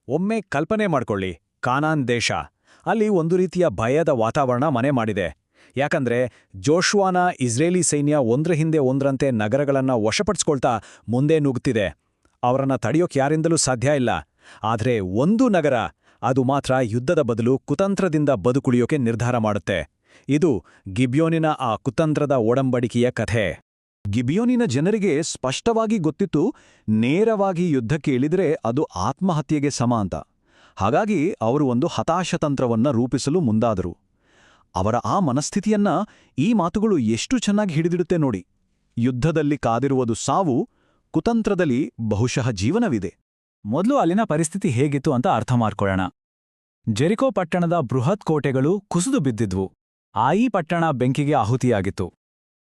ಒಮ್ಮೆ ಕಲ್ಪನೆ ಮಾಡ್ಕೊಳ್ಳಿ, ಕಾನಾನ್ ದೇಶ. ಅಲ್ಲಿ ಒಂದು ರೀತಿಯ ಭಯದ ವಾತಾವರಣ ಮನೆ ಮಾಡಿದೆ. ಯಾಕಂದ್ರೆ ಜೋಶುವಾನ ಇಸ್ರೇಲಿ ಸೈನ್ಯ ಒಂದ್ರ ಹಿಂದೆ ಒಂದ್ರಂತೆ ನಗರಗಳನ್ನ ವಶಪಡಿಸ್ಕೊಳ್ತಾ ಮುಂದೆ ನುಗ್ತಿದೆ. ಅವರನ್ನ ತಡೆಯೋಕ್ ಯಾರಿಂದಲೂ ಸಾಧ್ಯ ಇಲ್ಲ. ಆದ್ರೆ ಒಂದು ನಗರ, ಅದು ಮಾತ್ರ ಯುದ್ಧದ ಬದಲು ಕುತಂತ್ರದಿಂದ ಬದುಕುಳಿಯೋಕೆ ನಿರ್ಧಾರ ಮಾಡುತ್ತೆ. ಇದು ಗಿಬ್ಯೋನಿನ ಆ ಕುತಂತ್ರದ ಒಡಂಬಡಿಕೆಯ ಕಥೆ. ಗಿಬಿಯೋನಿನ ಜನರಿಗೆ ಸ್ಪಷ್ಟವಾಗಿ ಗೊತ್ತಿತ್ತು, ನೇರವಾಗಿ ಯುದ್ಧಕ್ಕೆ ಇಳಿದ್ರೆ ಅದು ಆತ್ಮಹತ್ಯೆಗೆ ಸಮ ಅಂತ. ಹಾಗಾಗಿ ಅವರು ಒಂದು ಹತಾಶತಂತ್ರವನ್ನ ರೂಪಿಸಲು ಮುಂದಾದರು. ಅವರ ಆ ಮನಸ್ಥಿತಿಯನ್ನ ಈ ಮಾತುಗಳು ಎಷ್ಟು ಚೆನ್ನಾಗಿ ಹಿಡಿದಿಡುತ್ತೆ ನೋಡಿ. ಯುದ್ಧದಲ್ಲಿ ಕಾದಿರುವುದು ಸಾವು, ಕುತಂತ್ರದಲ್ಲಿ ಬಹುಶಃ ಜೀವನವಿದೆ. ಮೊದಲು ಅಲ್ಲಿನ ಪರಿಸ್ಥಿತಿ ಹೇಗಿತ್ತು ಅಂತ ಅರ್ಥ ಮಾಡ್ಕೊಳ್ಳೋಣ. ಜೆರಿಕೋ ಪಟ್ಟಣದ ಬೃಹತ್ ಕೋಟೆಗಳು ಕುಸಿದು ಬಿದ್ದಿದ್ವು. ಈ ಪಟ್ಟಣ ಬೆಂಕಿಗೆ ಆಹುತಿಯಾಗಿತ್ತು.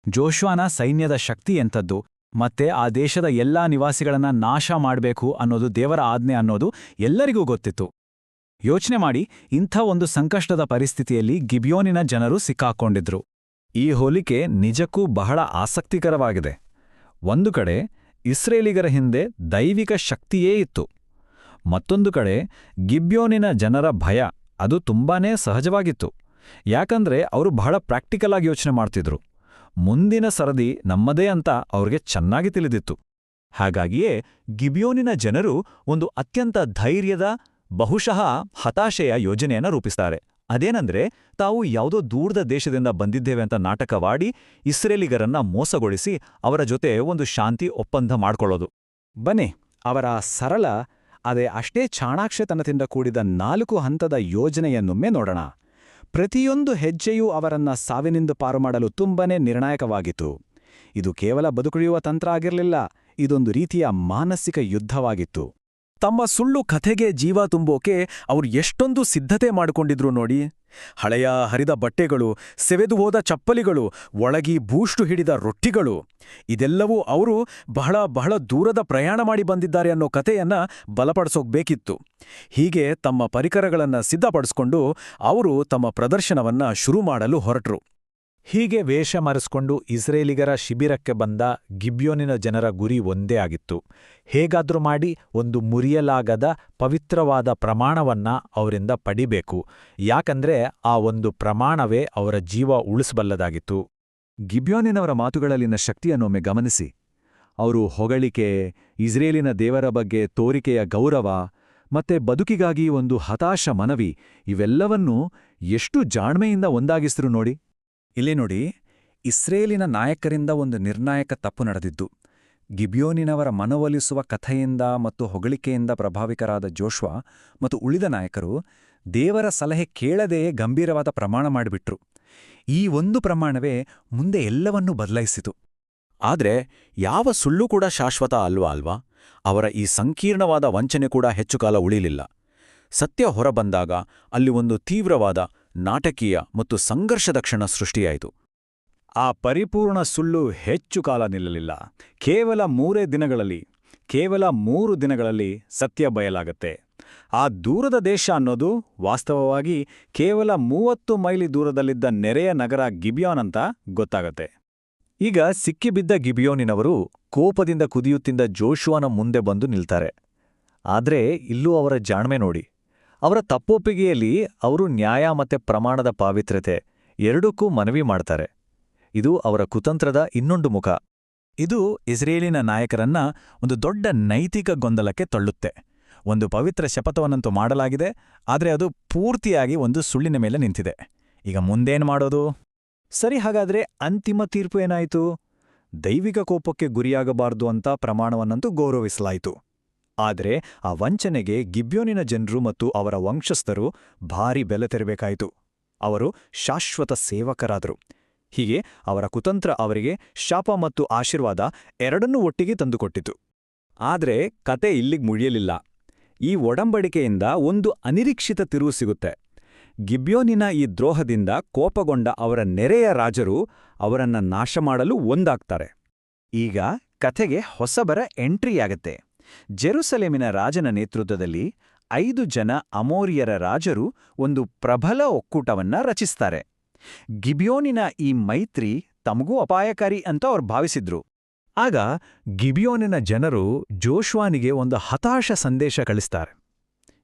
ಜೋಶುವನ ಸೈನ್ಯದ ಶಕ್ತಿ ಎಂಥದ್ದು, ಮತ್ತೆ ಆ ದೇಶದ ಎಲ್ಲಾ ನಿವಾಸಿಗಳನ್ನ ನಾಶ ಮಾಡಬೇಕು ಅನ್ನೋದು ದೇವರ ಆಜ್ಞೆ ಅನ್ನೋದು ಎಲ್ಲರಿಗೂ ಗೊತ್ತಿತ್ತು. ಯೋಚನೆ ಮಾಡಿ, ಇಂಥ ಒಂದು ಸಂಕಷ್ಟದ ಪರಿಸ್ಥಿತಿಯಲ್ಲಿ ಗಿಬ್ಯೋನಿನ ಜನರು ಸಿಕ್ಕಾಕೊಂಡಿದ್ರು. ಈ ಹೋಲಿಕೆ ನಿಜಕ್ಕೂ ಬಹಳ ಆಸಕ್ತಿಕರವಾಗಿದೆ. ಒಂದು ಕಡೆ ಇಸ್ರೇಲಿಗರ ಹಿಂದೆ ದೈವಿಕ ಶಕ್ತಿಯೇ ಇತ್ತು. ಮತ್ತೊಂದು ಕಡೆ ಗಿಬ್ಯೋನಿನ ಜನರ ಭಯ, ಅದು ತುಂಬಾನೇ ಸಹಜವಾಗಿತ್ತು. ಯಾಕಂದ್ರೆ ಅವರು ಬಹಳ ಪ್ರಾಕ್ಟಿಕಲ್ ಆಗಿ ಯೋಚನೆ ಮಾಡ್ತಿದ್ರು. ಮುಂದಿನ ಸರದಿ ನಮ್ಮದೇ ಅಂತ ಅವ್ರಿಗೆ ಚೆನ್ನಾಗಿ ತಿಳಿದಿತ್ತು. ಹಾಗಾಗಿಯೇ ಗಿಬ್ಯೋನಿನ ಜನರು ಒಂದು ಅತ್ಯಂತ ಧೈರ್ಯದ, ಬಹುಶಃ ಹತಾಶೆಯ ಯೋಜನೆಯನ್ನ ರೂಪಿಸ್ತಾರೆ. ಅದೇನಂದ್ರೆ, ತಾವು ಯಾವುದೋ ದೂರದ ದೇಶದಿಂದ ಬಂದಿದ್ದೇವೆ ಅಂತ ನಾಟಕವಾಡಿ ಇಸ್ರೇಲಿಗರನ್ನ ಮೋಸಗೊಳಿಸಿ ಅವರ ಜೊತೆ ಒಂದು ಶಾಂತಿ ಒಪ್ಪಂದ ಮಾಡ್ಕೊಳ್ಳೋದು. ಬನ್ನಿ, ಅವರ ಸರಳ ಅದೇ ಅಷ್ಟೇ ಚಾಣಾಕ್ಷತನದಿಂದ ಕೂಡಿದ 4 ಹಂತದ ಯೋಜನೆಯನ್ನೊಮ್ಮೆ ನೋಡೋಣ. ಪ್ರತಿಯೊಂದು ಹೆಜ್ಜೆಯೂ ಅವರನ್ನ ಸಾವಿನಿಂದ ಪಾರು ಮಾಡಲು ತುಂಬನೇ ನಿರ್ಣಾಯಕವಾಗಿತ್ತು. ಇದು ಕೇವಲ ಬದುಕುಳಿಯುವ ತಂತ್ರ ಆಗಿರಲಿಲ್ಲ, ಇದೊಂದು ರೀತಿಯ ಮಾನಸಿಕ ಯುದ್ಧವಾಗಿತ್ತು. ತಮ್ಮ ಸುಳ್ಳು ಕಥೆಗೆ ಜೀವ ತುಂಬೋಕೆ ಅವ್ರು ಎಷ್ಟೊಂದು ಸಿದ್ಧತೆ ಮಾಡಿಕೊಂಡಿದ್ರು ನೋಡಿ. ಹಳೆಯ ಹರಿದ ಬಟ್ಟೆಗಳು, ಸೆವೆದು ಹೋದ ಚಪ್ಪಲಿಗಳು, ಒಳಗಿ ಬೂಷ್ಟು ಹಿಡಿದ ರೊಟ್ಟಿಗಳು, ಇದೆಲ್ಲವೂ ಅವರು ಬಹಳ ದೂರದ ಪ್ರಯಾಣ ಮಾಡಿ ಬಂದಿದ್ದಾರೆ ಅನ್ನೋ ಕಥೆಯನ್ನ ಬಲಪಡಿಸೋಕ್ಬೇಕಿತ್ತು. ಹೀಗೆ ತಮ್ಮ ಪರಿಕರಗಳನ್ನ ಸಿದ್ಧಪಡಿಸ್ಕೊಂಡು ಅವರು ತಮ್ಮ ಪ್ರದರ್ಶನವನ್ನ ಶುರು ಮಾಡಲು ಹೊರಟರು. ಹೀಗೆ ವೇಷ ಮರೆಸ್ಕೊಂಡು ಇಸ್ರೇಲಿಗರ ಶಿಬಿರಕ್ಕೆ ಬಂದ ಗಿಬ್ಯೋನಿನ ಜನರ ಗುರಿ ಒಂದೇ ಆಗಿತ್ತು. ಹೇಗಾದ್ರೂ ಮಾಡಿ ಒಂದು ಮುರಿಯಲಾಗದ ಪವಿತ್ರವಾದ ಪ್ರಮಾಣವನ್ನ ಅವರಿಂದ ಪಡಿಬೇಕು. ಯಾಕಂದ್ರೆ ಆ ಒಂದು ಪ್ರಮಾಣವೇ ಅವರ ಜೀವ ಉಳಿಸಬಲ್ಲದಾಗಿತ್ತು. ಗಿಬ್ಯೋನಿನವರ ಮಾತುಗಳಲ್ಲಿನ ಶಕ್ತಿಯನ್ನೊಮ್ಮೆ ಗಮನಿಸಿ. ಅವರು ಹೊಗಳಿಕೆ, ಇಸ್ರೇಲಿನ ದೇವರ ಬಗ್ಗೆ ತೋರಿಕೆಯ ಗೌರವ, ಮತ್ತೆ ಬದುಕಿಗಾಗಿ ಒಂದು ಹತಾಶ ಮನವಿ, ಇವೆಲ್ಲವನ್ನೂ ಎಷ್ಟು ಜಾಣ್ಮೆಯಿಂದ ಒಂದಾಗಿಸಿದ್ರು ನೋಡಿ. ಇಲ್ಲಿ ನೋಡಿ, ಇಸ್ರೇಲಿನ ನಾಯಕರಿಂದ ಒಂದು ನಿರ್ಣಾಯಕ ತಪ್ಪು ನಡೆದಿದ್ದು. ಗಿಬ್ಯೋನಿನವರ ಮನವೊಲಿಸುವ ಕಥೆಯಿಂದ ಮತ್ತು ಹೊಗಳಿಕೆಯಿಂದ ಪ್ರಭಾವಿಕರಾದ ಜೋಶ್ವಾ ಮತ್ತು ಉಳಿದ ನಾಯಕರು ದೇವರ ಸಲಹೆ ಕೇಳದೆಯೇ ಗಂಭೀರವಾದ ಪ್ರಮಾಣ ಮಾಡಿಬಿಟ್ರು. ಈ ಒಂದು ಪ್ರಮಾಣವೇ ಮುಂದೆ ಎಲ್ಲವನ್ನೂ ಬದಲಾಯಿಸಿತು. ಆದ್ರೆ ಯಾವ ಸುಳ್ಳು ಕೂಡ ಶಾಶ್ವತ ಅಲ್ವಾ? ಅವರ ಈ ಸಂಕೀರ್ಣವಾದ ವಂಚನೆ ಕೂಡ ಹೆಚ್ಚು ಕಾಲ ಉಳಿಲಿಲ್ಲ. ಸತ್ಯ ಹೊರಬಂದಾಗ ಅಲ್ಲಿ ಒಂದು ತೀವ್ರವಾದ, ನಾಟಕೀಯ ಮತ್ತು ಸಂಘರ್ಷದ ಕ್ಷಣ ಸೃಷ್ಟಿಯಾಯಿತು. ಆ ಪರಿಪೂರ್ಣ ಸುಳ್ಳು ಹೆಚ್ಚು ಕಾಲ ನಿಲ್ಲಲಿಲ್ಲ. ಕೇವಲ 3 ದಿನಗಳಲ್ಲಿ ಸತ್ಯ ಬಯಲಾಗತ್ತೆ. ಆ ದೂರದ ದೇಶ ಅನ್ನೋದು ವಾಸ್ತವವಾಗಿ ಕೇವಲ 30 ಮೈಲಿ ದೂರದಲ್ಲಿದ್ದ ನೆರೆಯ ನಗರ ಗಿಬ್ಯೋನ್ ಅಂತ ಗೊತ್ತಾಗತ್ತೆ. ಈಗ ಸಿಕ್ಕಿಬಿದ್ದ ಗಿಬ್ಯೋನಿನವರು ಕೋಪದಿಂದ ಕುದಿಯುತ್ತಿದ್ದ ಜೋಶುವನ ಮುಂದೆ ಬಂದು ನಿಲ್ತಾರೆ. ಆದ್ರೆ ಇಲ್ಲೂ ಅವರ ಜಾಣ್ಮೆ ನೋಡಿ. ಅವರ ತಪ್ಪೊಪ್ಪಿಗೆಯಲ್ಲಿ ಅವರು ನ್ಯಾಯ ಮತ್ತೆ ಪ್ರಮಾಣದ ಪಾವಿತ್ರ್ಯತೆ ಎರಡಕ್ಕೂ ಮನವಿ ಮಾಡ್ತಾರೆ. ಇದು ಅವರ ಕುತಂತ್ರದ ಇನ್ನೊಂದು ಮುಖ. ಇದು ಇಸ್ರೇಲಿನ ನಾಯಕರನ್ನ ಒಂದು ದೊಡ್ಡ ನೈತಿಕ ಗೊಂದಲಕ್ಕೆ ತಳ್ಳುತ್ತೆ. ಒಂದು ಪವಿತ್ರ ಶಪಥವನ್ನಂತೂ ಮಾಡಲಾಗಿದೆ, ಆದ್ರೆ ಅದು ಪೂರ್ತಿಯಾಗಿ ಒಂದು ಸುಳ್ಳಿನ ಮೇಲೆ ನಿಂತಿದೆ. ಈಗ ಮುಂದೇನ್ ಮಾಡೋದು? ಸರಿ, ಹಾಗಾದ್ರೆ ಅಂತಿಮ ತೀರ್ಪು ಏನಾಯಿತು? ದೈವಿಕ ಕೋಪಕ್ಕೆ ಗುರಿಯಾಗಬಾರ್ದು ಅಂತ ಪ್ರಮಾಣವನ್ನಂತೂ ಗೌರವಿಸಲಾಯಿತು. ಆದರೆ ಆ ವಂಚನೆಗೆ ಗಿಬ್ಯೋನಿನ ಜನರು ಮತ್ತು ಅವರ ವಂಶಸ್ಥರು ಭಾರಿ ಬೆಲೆ ತೆರಬೇಕಾಯಿತು. ಅವರು ಶಾಶ್ವತ ಸೇವಕರಾದರು. ಹೀಗೆ ಅವರ ಕುತಂತ್ರ ಅವರಿಗೆ ಶಾಪ ಮತ್ತು ಆಶೀರ್ವಾದ ಎರಡನ್ನೂ ಒಟ್ಟಿಗೆ ತಂದುಕೊಟ್ಟಿತು. ಆದರೆ ಕತೆ ಇಲ್ಲಿಗೆ ಮುಗಿಯಲಿಲ್ಲ. ಈ ಒಡಂಬಡಿಕೆಯಿಂದ ಒಂದು ಅನಿರೀಕ್ಷಿತ ತಿರುವು ಸಿಗುತ್ತೆ. ಗಿಬ್ಯೋನಿನ ಈ ದ್ರೋಹದಿಂದ ಕೋಪಗೊಂಡ ಅವರ ನೆರೆಯ ರಾಜರು ಅವರನ್ನ ನಾಶ ಮಾಡಲು ಒಂದಾಗ್ತಾರೆ. ಈಗ ಕಥೆಗೆ ಹೊಸಬರ ಎಂಟ್ರಿಯಾಗತ್ತೆ. ಜೆರುಸಲೇಮಿನ ರಾಜನ ನೇತೃತ್ವದಲ್ಲಿ 5 ಜನ ಅಮೋರಿಯರ ರಾಜರು ಒಂದು ಪ್ರಬಲ ಒಕ್ಕೂಟವನ್ನ ರಚಿಸ್ತಾರೆ. ಗಿಬ್ಯೋನಿನ ಈ ಮೈತ್ರಿ ತಮಗೂ ಅಪಾಯಕಾರಿ ಅಂತ ಅವ್ರು ಭಾವಿಸಿದ್ರು. ಆಗ ಗಿಬ್ಯೋನಿನ ಜನರು ಜೋಶ್ವಾನಿಗೆ ಒಂದು ಹತಾಶ ಸಂದೇಶ ಕಳಿಸ್ತಾರೆ.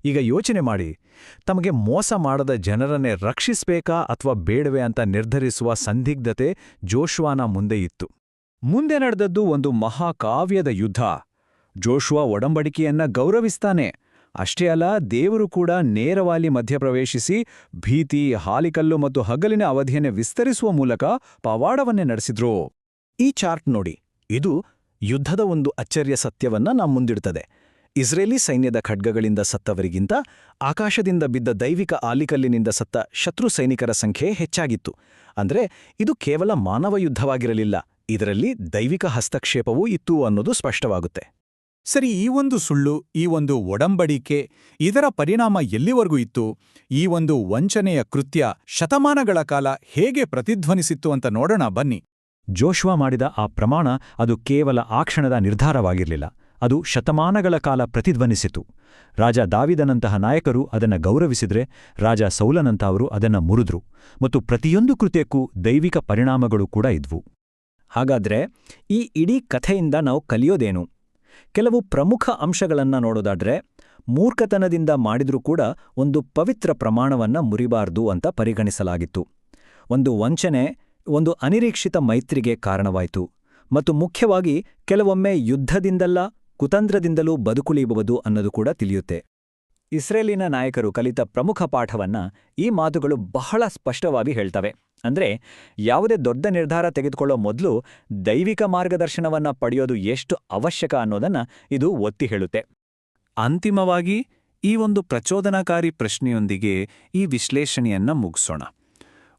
ಈಗ ಯೋಚನೆ ಮಾಡಿ, ತಮಗೆ ಮೋಸ ಮಾಡದ ಜನರನ್ನೇ ರಕ್ಷಿಸ್ಬೇಕಾ ಅಥವಾ ಬೇಡವೇ ಅಂತ ನಿರ್ಧರಿಸುವ ಸಂದಿಗ್ಧತೆ ಜೋಶುವನ ಮುಂದೆ ಇತ್ತು. ಮುಂದೆ ನಡೆದದ್ದು ಒಂದು ಮಹಾಕಾವ್ಯದ ಯುದ್ಧ. ಜೋಶುವ ಒಡಂಬಡಿಕೆಯನ್ನ ಗೌರವಿಸ್ತಾನೆ. ಅಷ್ಟೇ ಅಲ್ಲ, ದೇವರು ಕೂಡ ನೇರವಾಗಿ ಮಧ್ಯಪ್ರವೇಶಿಸಿ ಭೀತಿ, ಹಾಲಿಕಲ್ಲು ಮತ್ತು ಹಗಲಿನ ಅವಧಿಯನ್ನೇ ವಿಸ್ತರಿಸುವ ಮೂಲಕ ಪವಾಡವನ್ನೇ ನಡೆಸಿದ್ರು. ಈ ಚಾರ್ಟ್ ನೋಡಿ, ಇದು ಯುದ್ಧದ ಒಂದು ಅಚ್ಚರಿಯ ಸತ್ಯವನ್ನ ಮುಂದಿಡ್ತದೆ. ಇಸ್ರೇಲಿ ಸೈನ್ಯದ ಖಡ್ಗಗಳಿಂದ ಸತ್ತವರಿಗಿಂತ ಆಕಾಶದಿಂದ ಬಿದ್ದ ದೈವಿಕ ಆಲಿಕಲ್ಲಿನಿಂದ ಸತ್ತ ಶತ್ರು ಸೈನಿಕರ ಸಂಖ್ಯೆ ಹೆಚ್ಚಾಗಿತ್ತು. ಅಂದ್ರೆ ಇದು ಕೇವಲ ಮಾನವ ಯುದ್ಧವಾಗಿರಲಿಲ್ಲ, ಇದರಲ್ಲಿ ದೈವಿಕ ಹಸ್ತಕ್ಷೇಪವೂ ಇತ್ತು ಅನ್ನೋದು ಸ್ಪಷ್ಟವಾಗುತ್ತೆ. ಸರಿ, ಈ ಒಂದು ಸುಳ್ಳು, ಈ ಒಂದು ಒಡಂಬಡಿಕೆ, ಇದರ ಪರಿಣಾಮ ಎಲ್ಲಿವರೆಗೂ ಇತ್ತು? ಈ ಒಂದು ವಂಚನೆಯ ಕೃತ್ಯ ಶತಮಾನಗಳ ಕಾಲ ಹೇಗೆ ಪ್ರತಿಧ್ವನಿಸಿತ್ತು ಅಂತ ನೋಡೋಣ ಬನ್ನಿ. ಜೋಶುವ ಮಾಡಿದ ಆ ಪ್ರಮಾಣ ಅದು ಕೇವಲ ಆ ಕ್ಷಣದ ನಿರ್ಧಾರವಾಗಿರಲಿಲ್ಲ, ಅದು ಶತಮಾನಗಳ ಕಾಲ ಪ್ರತಿಧ್ವನಿಸಿತು. ರಾಜ ದಾವಿದನಂತಹ ನಾಯಕರು ಅದನ್ನು ಗೌರವಿಸಿದ್ರೆ, ರಾಜ ಸೌಲನಂತಹವರು ಅದನ್ನು ಮುರಿದ್ರು, ಮತ್ತು ಪ್ರತಿಯೊಂದು ಕೃತ್ಯಕ್ಕೂ ದೈವಿಕ ಪರಿಣಾಮಗಳು ಕೂಡ ಇದ್ವು. ಹಾಗಾದ್ರೆ ಈ ಇಡೀ ಕಥೆಯಿಂದ ನಾವು ಕಲಿಯೋದೇನು? ಕೆಲವು ಪ್ರಮುಖ ಅಂಶಗಳನ್ನ ನೋಡೋದಾದ್ರೆ, ಮೂರ್ಖತನದಿಂದ ಮಾಡಿದ್ರೂ ಕೂಡ ಒಂದು ಪವಿತ್ರ ಪ್ರಮಾಣವನ್ನ ಮುರಿಬಾರ್ದು ಅಂತ ಪರಿಗಣಿಸಲಾಗಿತ್ತು. ಒಂದು ವಂಚನೆ ಒಂದು ಅನಿರೀಕ್ಷಿತ ಮೈತ್ರಿಗೆ ಕಾರಣವಾಯಿತು, ಮತ್ತು ಮುಖ್ಯವಾಗಿ ಕೆಲವೊಮ್ಮೆ ಯುದ್ಧದಿಂದಲ್ಲ ಕುತಂತ್ರದಿಂದಲೂ ಬದುಕುಳಿಯಬಹುದು ಅನ್ನೋದು ಕೂಡ ತಿಳಿಯುತ್ತೆ. ಇಸ್ರೇಲಿನ ನಾಯಕರು ಕಲಿತ ಪ್ರಮುಖ ಪಾಠವನ್ನ ಈ ಮಾತುಗಳು ಬಹಳ ಸ್ಪಷ್ಟವಾಗಿ ಹೇಳ್ತವೆ. ಅಂದ್ರೆ, ಯಾವುದೇ ದೊಡ್ಡ ನಿರ್ಧಾರ ತೆಗೆದುಕೊಳ್ಳೋ ಮೊದಲು ದೈವಿಕ ಮಾರ್ಗದರ್ಶನವನ್ನ ಪಡೆಯೋದು ಎಷ್ಟು ಅವಶ್ಯಕ ಅನ್ನೋದನ್ನ ಇದು ಒತ್ತಿ ಹೇಳುತ್ತೆ. ಅಂತಿಮವಾಗಿ ಈ ಒಂದು ಪ್ರಚೋದನಕಾರಿ ಪ್ರಶ್ನೆಯೊಂದಿಗೆ ಈ ವಿಶ್ಲೇಷಣೆಯನ್ನ ಮುಗಿಸೋಣ.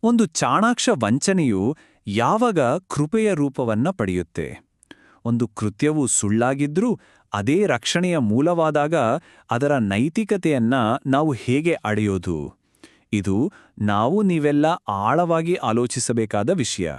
ಒಂದು ಚಾಣಾಕ್ಷ ವಂಚನೆಯು ಯಾವಾಗ ಕೃಪೆಯ ರೂಪವನ್ನ ಪಡೆಯುತ್ತೆ? ಒಂದು ಕೃತ್ಯವು ಸುಳ್ಳಾಗಿದ್ರೂ ಅದೇ ರಕ್ಷಣೆಯ ಮೂಲವಾದಾಗ ಅದರ ನೈತಿಕತೆಯನ್ನ ನಾವು ಹೇಗೆ ಅಳೆಯೋದು? ಇದು ನಾವು ನೀವೆಲ್ಲ ಆಳವಾಗಿ ಆಲೋಚಿಸಬೇಕಾದ ವಿಷಯ.